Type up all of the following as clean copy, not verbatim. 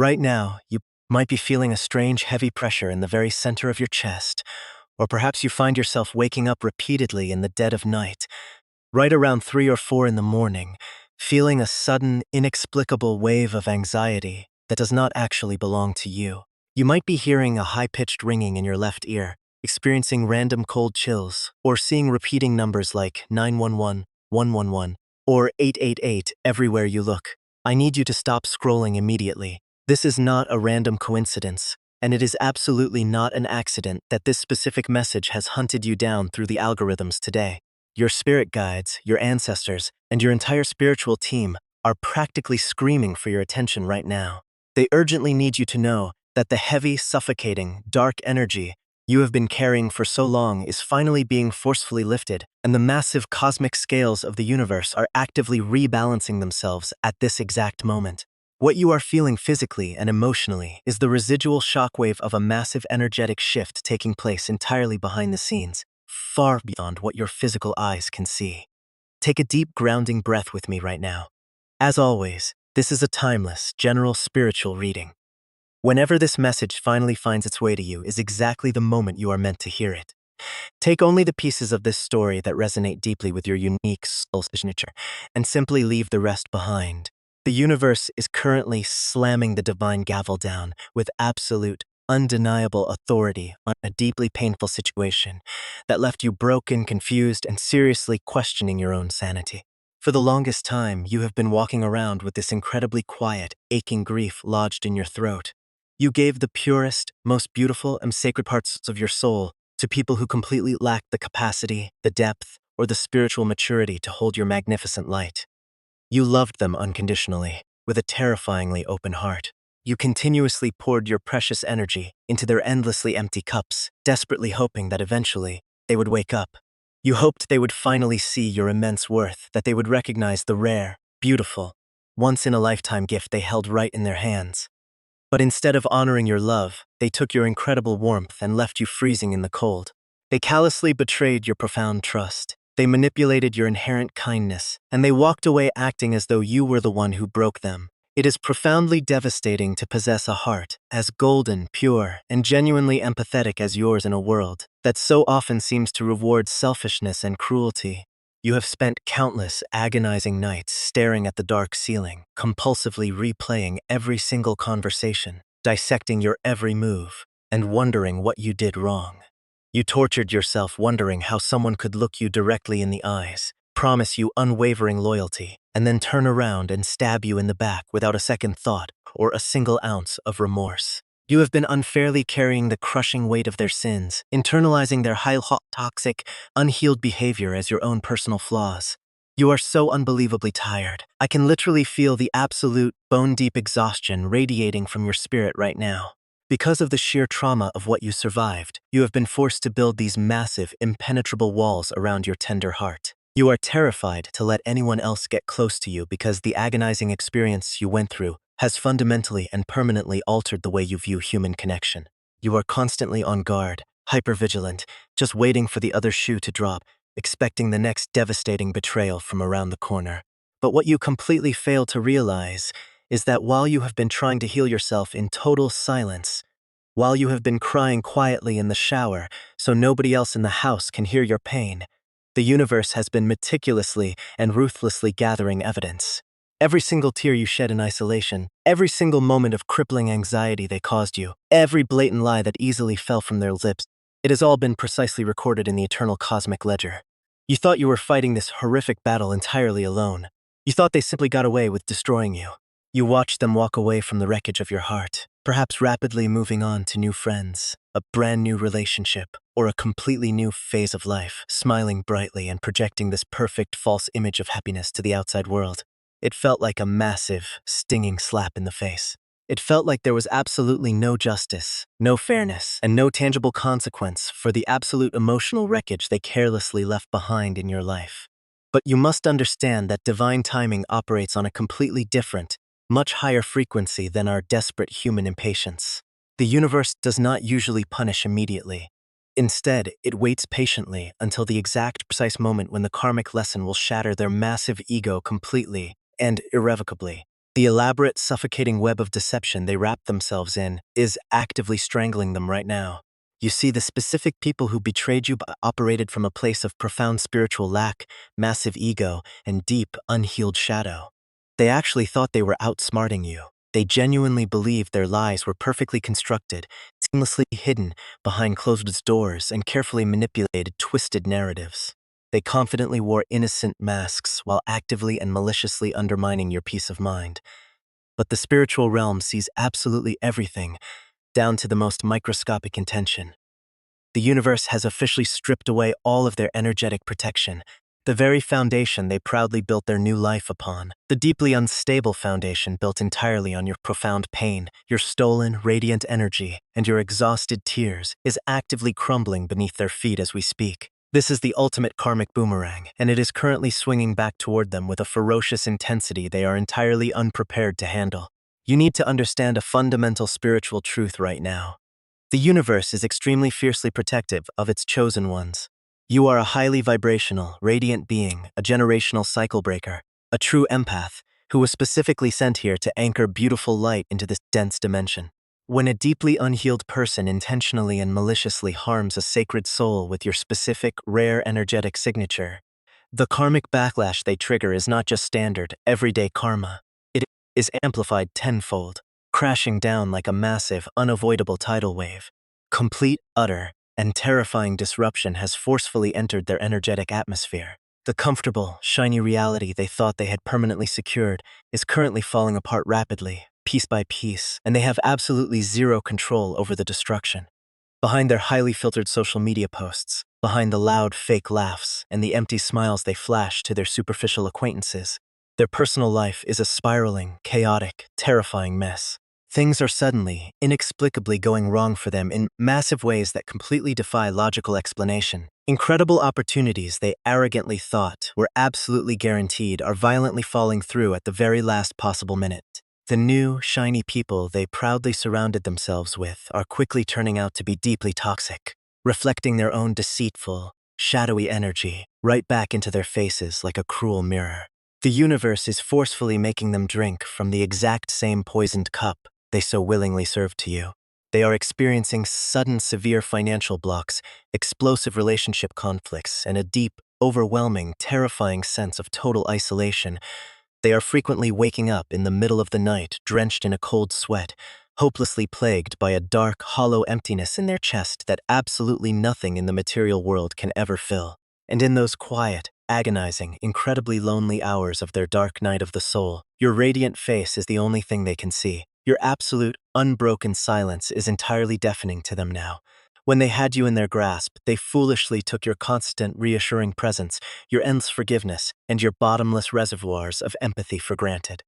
Right now, you might be feeling a strange, heavy pressure in the very center of your chest, or perhaps you find yourself waking up repeatedly in the dead of night, right around 3 or 4 in the morning, feeling a sudden, inexplicable wave of anxiety that does not actually belong to you. You might be hearing a high-pitched ringing in your left ear, experiencing random cold chills, or seeing repeating numbers like 911, 111, or 888 everywhere you look. I need you to stop scrolling immediately. This is not a random coincidence, and it is absolutely not an accident that this specific message has hunted you down through the algorithms today. Your spirit guides, your ancestors, and your entire spiritual team are practically screaming for your attention right now. They urgently need you to know that the heavy, suffocating, dark energy you have been carrying for so long is finally being forcefully lifted, and the massive cosmic scales of the universe are actively rebalancing themselves at this exact moment. What you are feeling physically and emotionally is the residual shockwave of a massive energetic shift taking place entirely behind the scenes, far beyond what your physical eyes can see. Take a deep grounding breath with me right now. As always, this is a timeless, general spiritual reading. Whenever this message finally finds its way to you is exactly the moment you are meant to hear it. Take only the pieces of this story that resonate deeply with your unique soul signature, and simply leave the rest behind. The universe is currently slamming the divine gavel down with absolute, undeniable authority on a deeply painful situation that left you broken, confused, and seriously questioning your own sanity. For the longest time, you have been walking around with this incredibly quiet, aching grief lodged in your throat. You gave the purest, most beautiful, and sacred parts of your soul to people who completely lacked the capacity, the depth, or the spiritual maturity to hold your magnificent light. You loved them unconditionally, with a terrifyingly open heart. You continuously poured your precious energy into their endlessly empty cups, desperately hoping that eventually they would wake up. You hoped they would finally see your immense worth, that they would recognize the rare, beautiful, once-in-a-lifetime gift they held right in their hands. But instead of honoring your love, they took your incredible warmth and left you freezing in the cold. They callously betrayed your profound trust. They manipulated your inherent kindness, and they walked away acting as though you were the one who broke them. It is profoundly devastating to possess a heart as golden, pure, and genuinely empathetic as yours in a world that so often seems to reward selfishness and cruelty. You have spent countless agonizing nights staring at the dark ceiling, compulsively replaying every single conversation, dissecting your every move, and wondering what you did wrong. You tortured yourself wondering how someone could look you directly in the eyes, promise you unwavering loyalty, and then turn around and stab you in the back without a second thought or a single ounce of remorse. You have been unfairly carrying the crushing weight of their sins, internalizing their toxic, unhealed behavior as your own personal flaws. You are so unbelievably tired. I can literally feel the absolute, bone-deep exhaustion radiating from your spirit right now. Because of the sheer trauma of what you survived, you have been forced to build these massive, impenetrable walls around your tender heart. You are terrified to let anyone else get close to you because the agonizing experience you went through has fundamentally and permanently altered the way you view human connection. You are constantly on guard, hypervigilant, just waiting for the other shoe to drop, expecting the next devastating betrayal from around the corner. But what you completely fail to realize is that while you have been trying to heal yourself in total silence, while you have been crying quietly in the shower so nobody else in the house can hear your pain, the universe has been meticulously and ruthlessly gathering evidence. Every single tear you shed in isolation, every single moment of crippling anxiety they caused you, every blatant lie that easily fell from their lips, it has all been precisely recorded in the eternal cosmic ledger. You thought you were fighting this horrific battle entirely alone. You thought they simply got away with destroying you. You watched them walk away from the wreckage of your heart, perhaps rapidly moving on to new friends, a brand new relationship, or a completely new phase of life, smiling brightly and projecting this perfect false image of happiness to the outside world. It felt like a massive, stinging slap in the face. It felt like there was absolutely no justice, no fairness, and no tangible consequence for the absolute emotional wreckage they carelessly left behind in your life. But you must understand that divine timing operates on a completely different, much higher frequency than our desperate human impatience. The universe does not usually punish immediately. Instead, it waits patiently until the exact precise moment when the karmic lesson will shatter their massive ego completely and irrevocably. The elaborate, suffocating web of deception they wrap themselves in is actively strangling them right now. You see, the specific people who betrayed you operated from a place of profound spiritual lack, massive ego, and deep, unhealed shadow. They actually thought they were outsmarting you. They genuinely believed their lies were perfectly constructed, seamlessly hidden behind closed doors and carefully manipulated, twisted narratives. They confidently wore innocent masks while actively and maliciously undermining your peace of mind. But the spiritual realm sees absolutely everything, down to the most microscopic intention. The universe has officially stripped away all of their energetic protection, the very foundation they proudly built their new life upon. The deeply unstable foundation built entirely on your profound pain, your stolen, radiant energy, and your exhausted tears is actively crumbling beneath their feet as we speak. This is the ultimate karmic boomerang, and it is currently swinging back toward them with a ferocious intensity they are entirely unprepared to handle. You need to understand a fundamental spiritual truth right now. The universe is extremely fiercely protective of its chosen ones. You are a highly vibrational, radiant being, a generational cycle breaker, a true empath, who was specifically sent here to anchor beautiful light into this dense dimension. When a deeply unhealed person intentionally and maliciously harms a sacred soul with your specific, rare energetic signature, the karmic backlash they trigger is not just standard, everyday karma. It is amplified tenfold, crashing down like a massive, unavoidable tidal wave. Complete, utter, and terrifying disruption has forcefully entered their energetic atmosphere. The comfortable, shiny reality they thought they had permanently secured is currently falling apart rapidly, piece by piece, and they have absolutely zero control over the destruction. Behind their highly filtered social media posts, behind the loud, fake laughs and the empty smiles they flash to their superficial acquaintances, their personal life is a spiraling, chaotic, terrifying mess. Things are suddenly, inexplicably going wrong for them in massive ways that completely defy logical explanation. Incredible opportunities they arrogantly thought were absolutely guaranteed are violently falling through at the very last possible minute. The new, shiny people they proudly surrounded themselves with are quickly turning out to be deeply toxic, reflecting their own deceitful, shadowy energy right back into their faces like a cruel mirror. The universe is forcefully making them drink from the exact same poisoned cup they so willingly served to you. They are experiencing sudden severe financial blocks, explosive relationship conflicts, and a deep, overwhelming, terrifying sense of total isolation. They are frequently waking up in the middle of the night, drenched in a cold sweat, hopelessly plagued by a dark, hollow emptiness in their chest that absolutely nothing in the material world can ever fill. And in those quiet, agonizing, incredibly lonely hours of their dark night of the soul, your radiant face is the only thing they can see. Your absolute, unbroken silence is entirely deafening to them now. When they had you in their grasp, they foolishly took your constant, reassuring presence, your endless forgiveness, and your bottomless reservoirs of empathy for granted.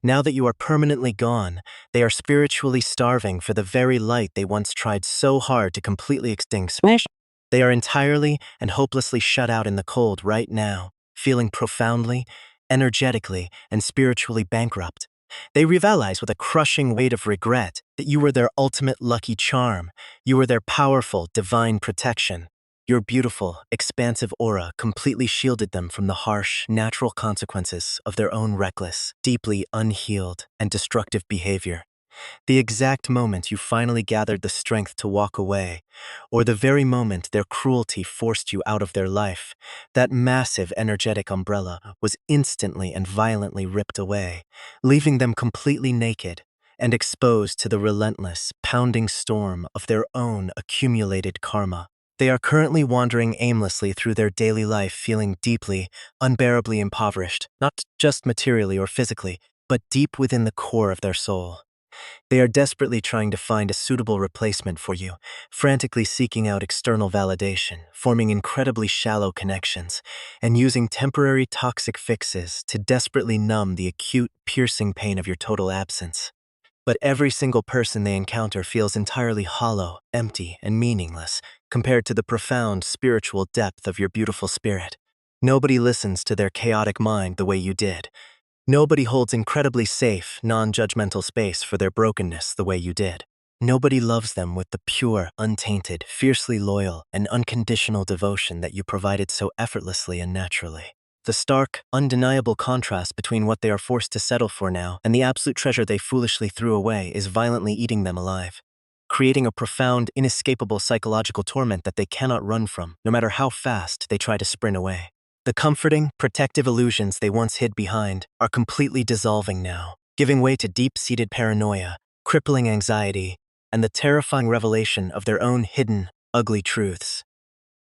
Now that you are permanently gone, they are spiritually starving for the very light they once tried so hard to completely extinguish. They are entirely and hopelessly shut out in the cold right now, feeling profoundly, energetically, and spiritually bankrupt. They realize with a crushing weight of regret that you were their ultimate lucky charm. You were their powerful, divine protection. Your beautiful, expansive aura completely shielded them from the harsh, natural consequences of their own reckless, deeply unhealed, and destructive behavior. The exact moment you finally gathered the strength to walk away, or the very moment their cruelty forced you out of their life, that massive energetic umbrella was instantly and violently ripped away, leaving them completely naked and exposed to the relentless, pounding storm of their own accumulated karma. They are currently wandering aimlessly through their daily life feeling deeply, unbearably impoverished, not just materially or physically, but deep within the core of their soul. They are desperately trying to find a suitable replacement for you, frantically seeking out external validation, forming incredibly shallow connections, and using temporary toxic fixes to desperately numb the acute, piercing pain of your total absence. But every single person they encounter feels entirely hollow, empty, and meaningless compared to the profound spiritual depth of your beautiful spirit. Nobody listens to their chaotic mind the way you did. Nobody holds incredibly safe, non-judgmental space for their brokenness the way you did. Nobody loves them with the pure, untainted, fiercely loyal, and unconditional devotion that you provided so effortlessly and naturally. The stark, undeniable contrast between what they are forced to settle for now and the absolute treasure they foolishly threw away is violently eating them alive, creating a profound, inescapable psychological torment that they cannot run from, no matter how fast they try to sprint away. The comforting, protective illusions they once hid behind are completely dissolving now, giving way to deep-seated paranoia, crippling anxiety, and the terrifying revelation of their own hidden, ugly truths.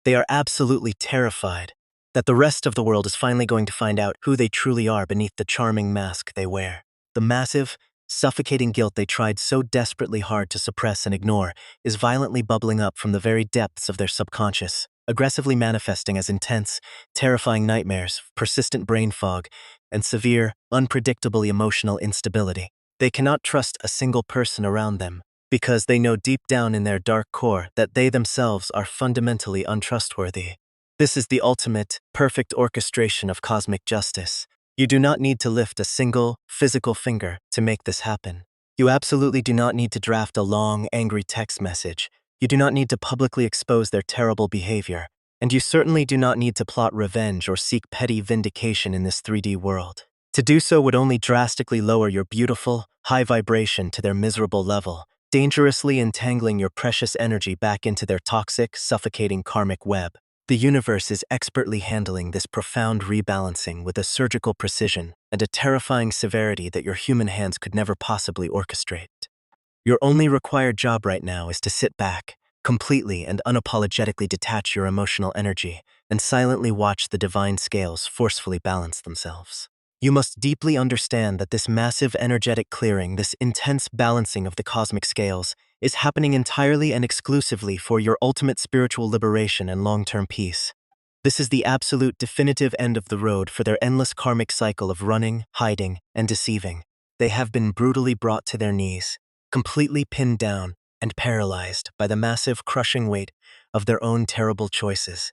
They are absolutely terrified that the rest of the world is finally going to find out who they truly are beneath the charming mask they wear. The massive, suffocating guilt they tried so desperately hard to suppress and ignore is violently bubbling up from the very depths of their subconscious, aggressively manifesting as intense, terrifying nightmares, persistent brain fog, and severe, unpredictable emotional instability. They cannot trust a single person around them, because they know deep down in their dark core that they themselves are fundamentally untrustworthy. This is the ultimate, perfect orchestration of cosmic justice. You do not need to lift a single, physical finger to make this happen. You absolutely do not need to draft a long, angry text message. You do not need to publicly expose their terrible behavior. And you certainly do not need to plot revenge or seek petty vindication in this 3D world. To do so would only drastically lower your beautiful, high vibration to their miserable level, dangerously entangling your precious energy back into their toxic, suffocating karmic web. The universe is expertly handling this profound rebalancing with a surgical precision and a terrifying severity that your human hands could never possibly orchestrate. Your only required job right now is to sit back, completely and unapologetically detach your emotional energy, and silently watch the divine scales forcefully balance themselves. You must deeply understand that this massive energetic clearing, this intense balancing of the cosmic scales, is happening entirely and exclusively for your ultimate spiritual liberation and long-term peace. This is the absolute definitive end of the road for their endless karmic cycle of running, hiding, and deceiving. They have been brutally brought to their knees, completely pinned down and paralyzed by the massive crushing weight of their own terrible choices.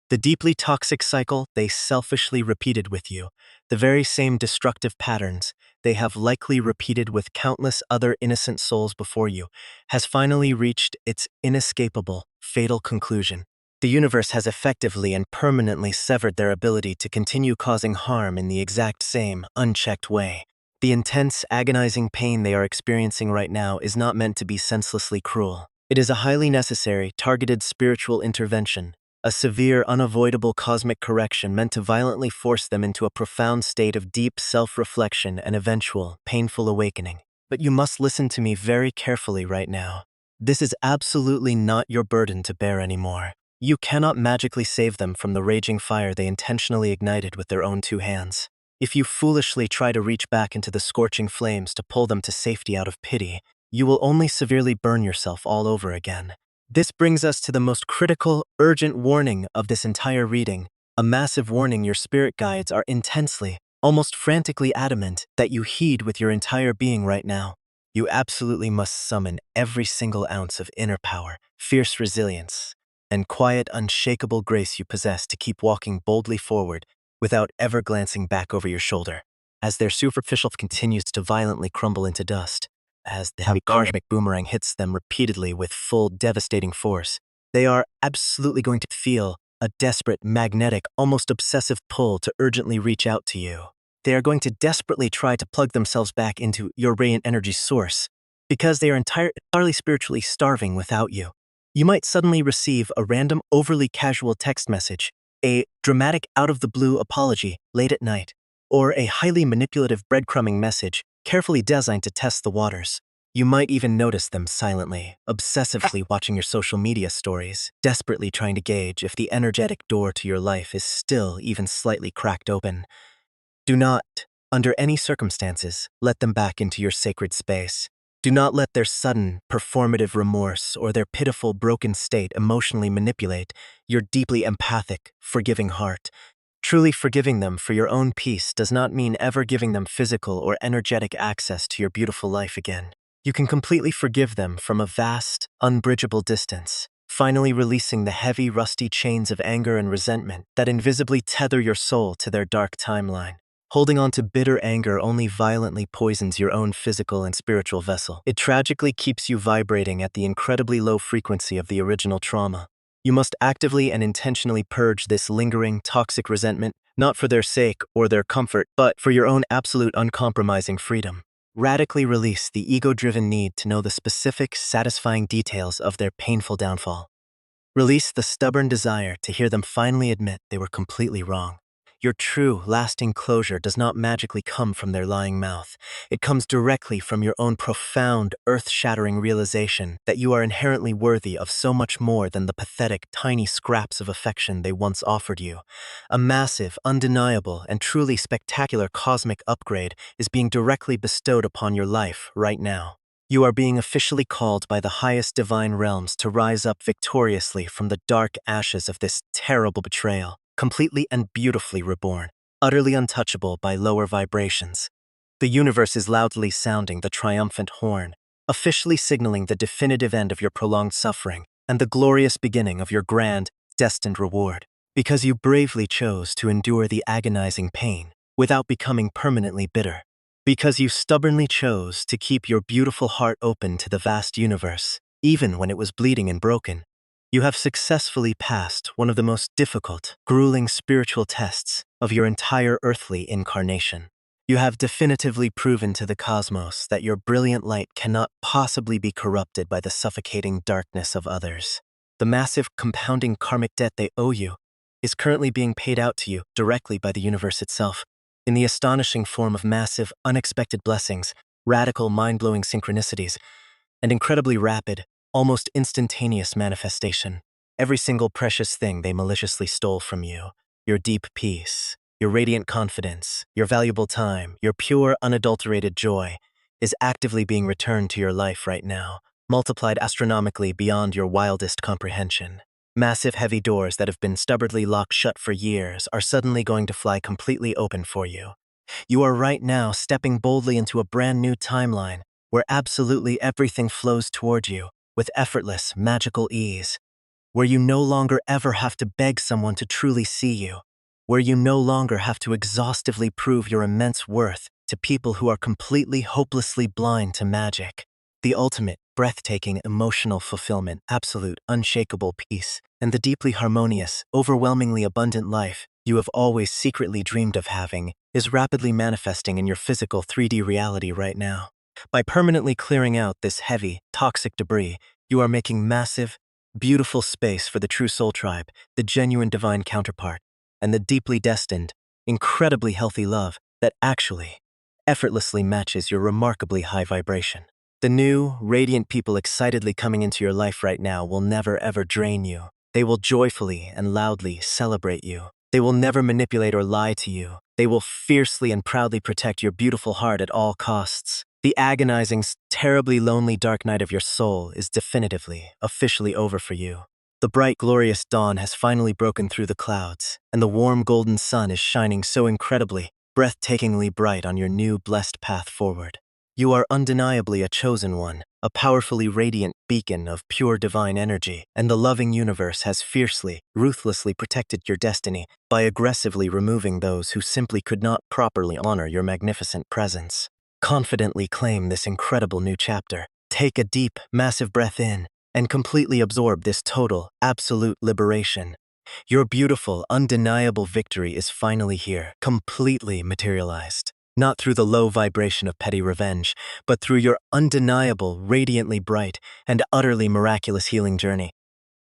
The deeply toxic cycle they selfishly repeated with you, the very same destructive patterns they have likely repeated with countless other innocent souls before you, has finally reached its inescapable, fatal conclusion. The universe has effectively and permanently severed their ability to continue causing harm in the exact same, unchecked way. The intense, agonizing pain they are experiencing right now is not meant to be senselessly cruel. It is a highly necessary, targeted spiritual intervention, a severe, unavoidable cosmic correction meant to violently force them into a profound state of deep self-reflection and eventual, painful awakening. But you must listen to me very carefully right now. This is absolutely not your burden to bear anymore. You cannot magically save them from the raging fire they intentionally ignited with their own two hands. If you foolishly try to reach back into the scorching flames to pull them to safety out of pity, you will only severely burn yourself all over again. This brings us to the most critical, urgent warning of this entire reading, a massive warning your spirit guides are intensely, almost frantically adamant that you heed with your entire being right now. You absolutely must summon every single ounce of inner power, fierce resilience, and quiet, unshakable grace you possess to keep walking boldly forward without ever glancing back over your shoulder. As their superficial continues to violently crumble into dust, as the heavy cosmic boomerang hits them repeatedly with full, devastating force, they are absolutely going to feel a desperate, magnetic, almost obsessive pull to urgently reach out to you. They are going to desperately try to plug themselves back into your radiant energy source, because they are entirely spiritually starving without you. You might suddenly receive a random, overly casual text message, a dramatic out-of-the-blue apology late at night, or a highly manipulative breadcrumbing message carefully designed to test the waters. You might even notice them silently, obsessively watching your social media stories, desperately trying to gauge if the energetic door to your life is still even slightly cracked open. Do not, under any circumstances, let them back into your sacred space. Do not let their sudden, performative remorse or their pitiful, broken state emotionally manipulate your deeply empathic, forgiving heart. Truly forgiving them for your own peace does not mean ever giving them physical or energetic access to your beautiful life again. You can completely forgive them from a vast, unbridgeable distance, finally releasing the heavy, rusty chains of anger and resentment that invisibly tether your soul to their dark timeline. Holding on to bitter anger only violently poisons your own physical and spiritual vessel. It tragically keeps you vibrating at the incredibly low frequency of the original trauma. You must actively and intentionally purge this lingering, toxic resentment, not for their sake or their comfort, but for your own absolute uncompromising freedom. Radically release the ego-driven need to know the specific, satisfying details of their painful downfall. Release the stubborn desire to hear them finally admit they were completely wrong. Your true, lasting closure does not magically come from their lying mouth. It comes directly from your own profound, earth-shattering realization that you are inherently worthy of so much more than the pathetic, tiny scraps of affection they once offered you. A massive, undeniable, and truly spectacular cosmic upgrade is being directly bestowed upon your life right now. You are being officially called by the highest divine realms to rise up victoriously from the dark ashes of this terrible betrayal, completely and beautifully reborn, utterly untouchable by lower vibrations. The universe is loudly sounding the triumphant horn, officially signaling the definitive end of your prolonged suffering and the glorious beginning of your grand, destined reward. Because you bravely chose to endure the agonizing pain without becoming permanently bitter. Because you stubbornly chose to keep your beautiful heart open to the vast universe, even when it was bleeding and broken. You have successfully passed one of the most difficult, grueling spiritual tests of your entire earthly incarnation. You have definitively proven to the cosmos that your brilliant light cannot possibly be corrupted by the suffocating darkness of others. The massive compounding karmic debt they owe you is currently being paid out to you directly by the universe itself, in the astonishing form of massive, unexpected blessings, radical, mind-blowing synchronicities, and incredibly rapid, almost instantaneous manifestation. Every single precious thing they maliciously stole from you, your deep peace, your radiant confidence, your valuable time, your pure, unadulterated joy, is actively being returned to your life right now, multiplied astronomically beyond your wildest comprehension. Massive heavy doors that have been stubbornly locked shut for years are suddenly going to fly completely open for you. You are right now stepping boldly into a brand new timeline where absolutely everything flows toward you with effortless, magical ease, where you no longer ever have to beg someone to truly see you, where you no longer have to exhaustively prove your immense worth to people who are completely, hopelessly blind to magic. The ultimate, breathtaking, emotional fulfillment, absolute, unshakable peace, and the deeply harmonious, overwhelmingly abundant life you have always secretly dreamed of having is rapidly manifesting in your physical 3D reality right now. By permanently clearing out this heavy, toxic debris, you are making massive, beautiful space for the true soul tribe, the genuine divine counterpart, and the deeply destined, incredibly healthy love that actually, effortlessly matches your remarkably high vibration. The new, radiant people excitedly coming into your life right now will never ever drain you. They will joyfully and loudly celebrate you. They will never manipulate or lie to you. They will fiercely and proudly protect your beautiful heart at all costs. The agonizing, terribly lonely dark night of your soul is definitively, officially over for you. The bright, glorious dawn has finally broken through the clouds, and the warm golden sun is shining so incredibly, breathtakingly bright on your new, blessed path forward. You are undeniably a chosen one, a powerfully radiant beacon of pure divine energy, and the loving universe has fiercely, ruthlessly protected your destiny by aggressively removing those who simply could not properly honor your magnificent presence. Confidently claim this incredible new chapter. Take a deep, massive breath in and completely absorb this total, absolute liberation. Your beautiful, undeniable victory is finally here, completely materialized. Not through the low vibration of petty revenge, but through your undeniable, radiantly bright, and utterly miraculous healing journey.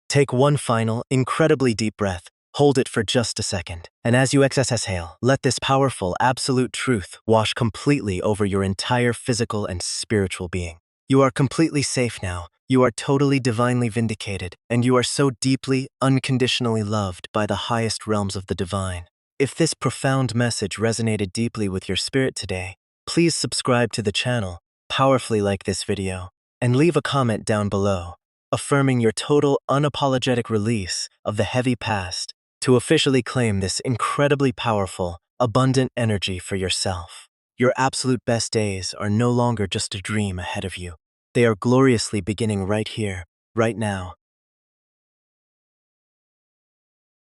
Take one final, incredibly deep breath, hold it for just a second, and as you exhale, let this powerful, absolute truth wash completely over your entire physical and spiritual being. You are completely safe now. You are totally divinely vindicated, and you are so deeply, unconditionally loved by the highest realms of the divine. If this profound message resonated deeply with your spirit today, please subscribe to the channel, powerfully like this video, and leave a comment down below, affirming your total unapologetic release of the heavy past to officially claim this incredibly powerful, abundant energy for yourself. Your absolute best days are no longer just a dream ahead of you. They are gloriously beginning right here, right now,